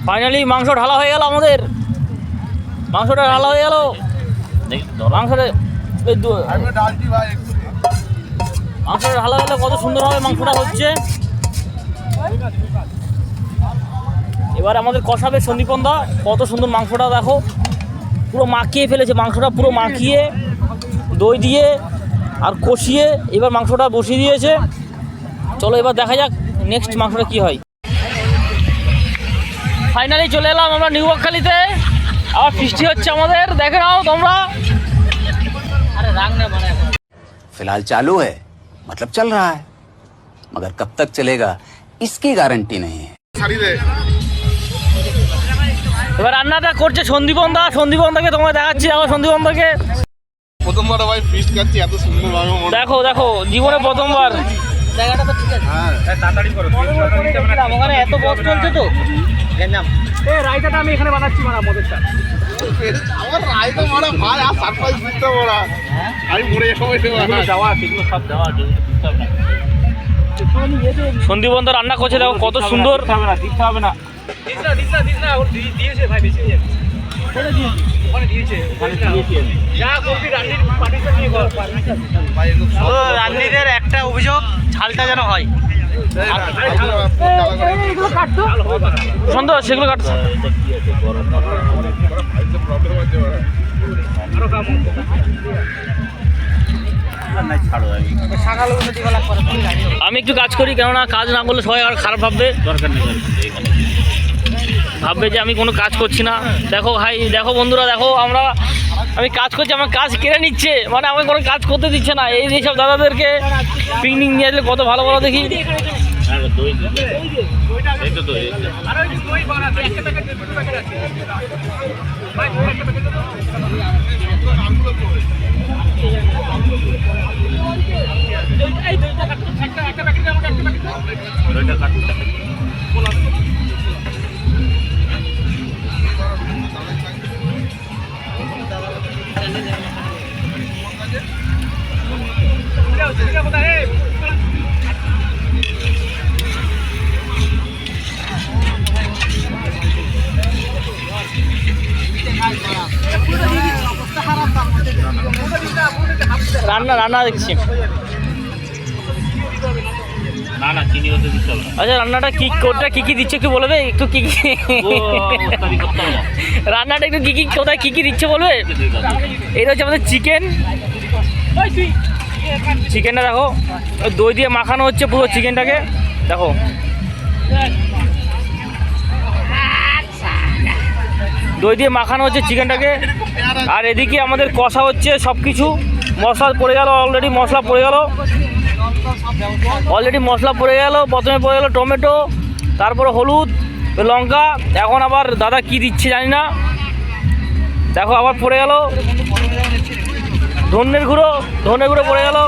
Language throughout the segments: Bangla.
ফাইনালি মাংস ঢালা হয়ে গেল আমাদের, মাংসটা ঢালা হয়ে গেল। মাংসটা মাংসটা ঢালা হলে কত সুন্দরভাবে মাংসটা হচ্ছে। এবার আমাদের কষাবে সন্দীপন দা, কত সুন্দর মাংসটা দেখো, পুরো মাখিয়ে ফেলেছে মাংসটা, পুরো মাখিয়ে দই দিয়ে আর কষিয়ে এবার মাংসটা বসিয়ে দিয়েছে। চলো এবার দেখা যাক নেক্সট মাংসটা কি হয়। ফাইনালি চলে এলাম আমরা নিউ বকখালিতে, আবার বৃষ্টি হচ্ছে আমাদের, দেখে নাও তোমরা। फिलहाल चालू है मतलब चल रहा है मगर कब तक चलेगा इसकी गारंटी नहीं है। এবার রান্নাটা করছে সন্দীপন দা, সন্দীপন দাকে তোমায় দেখাচ্ছি, দেখো সন্দীপন দাকে প্রথমবার ভাই ফিস্ট খাচ্ছি এত সুন্দর ভাবে। দেখো দেখো জীবনে প্রথমবার। জায়গাটা তো ঠিক আছে, হ্যাঁ তাড়াতাড়ি করো, ওখানে এত বস চলছে তো। এই রাইতাটা আমি এখানে বানাচ্ছি, মারা মদেরটা আমার রাইতা মারা ভাই আর সারপ্রাইজ দিতে ওরা, আমি মরে সময় দেব না যাওয়া সেগুলো সব দেওয়া সন্দীপন দা রান্না করছে, দেখো কত সুন্দর। দিতে হবে না দিস না দিয়েছে ভাই, বেশি হয়ে যাবে। ওখানে দিয়েছে যা করবি রান্নির পার্টিটা নিয়ে কর। রান্নিদের একটা অভিযোগ, ঝালটা যেন হয় সুন্দর, সেগুলো কাটতো। আমি একটু কাজ করি, কেননা কাজ না করলে সবাই আর খারাপ ভাববে, দরকার নেই, ভাববে যে আমি কোনো কাজ করছি না। দেখো ভাই, দেখো বন্ধুরা, দেখো আমি কাজ করছি, আমার কাজ কেড়ে নিচ্ছে, মানে আমাকে কোনো কাজ করতে দিচ্ছে না। এই যেসব দাদাদেরকে পিকনিক নিয়ে আসলে কত ভালো ভালো দেখি। রান্না দেখছি, আচ্ছা রান্নাটা কি কোনটা কি দিচ্ছে একটু বলবে, একটু কি রান্নাটা একটু কি কোথায় কি দিচ্ছে বলবে। এটা হচ্ছে আমাদের চিকেনটা দেখো, দই দিয়ে মাখানো হচ্ছে পুরো চিকেনটাকে, দেখো দই দিয়ে মাখানো হচ্ছে চিকেনটাকে। আর এদিকে আমাদের কষা হচ্ছে সব কিছু, মশলা পড়ে গেল, অলরেডি মশলা পড়ে গেল। প্রথমে পড়ে গেল টমেটো, তারপরে হলুদ, লঙ্কা, এখন আবার দাদা কি দিচ্ছে জানি না, দেখো আবার পড়ে গেল ধনের গুঁড়ো পড়ে গেল।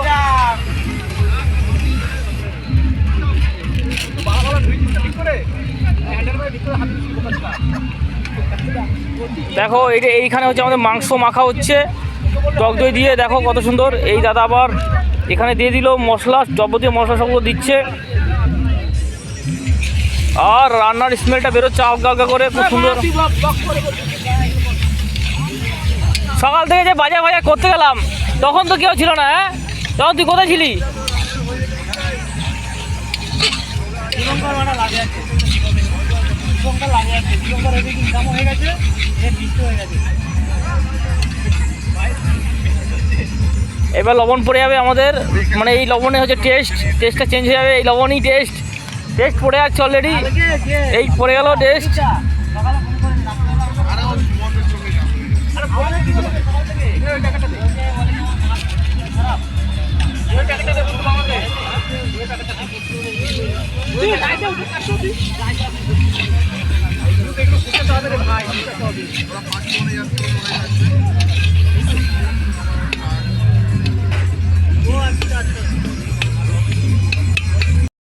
দেখো এইখানে হচ্ছে আমাদের মাংস মাখা হচ্ছে টক দই দিয়ে, দেখো কত সুন্দর। এই দাদা আবার এখানে দিয়ে দিল মশলা, যাবতীয় মশলা সবগুলো দিচ্ছে, আর রান্নার স্মেলটা বেরোচ্ছে হালকা হালকা করে, খুব সুন্দর। সকাল থেকে যে বাজার করতে গেলাম তখন তো কেউ ছিল না, হ্যাঁ তখন তুই কোথায় ছিলি? এবার লবণ পড়ে যাবে আমাদের, মানে এই লবণে হচ্ছে টেস্টটা চেঞ্জ হয়ে যাবে, এই লবণই টেস্ট পড়ে যাচ্ছে অলরেডি, এই পড়ে গেল টেস্ট। ভাই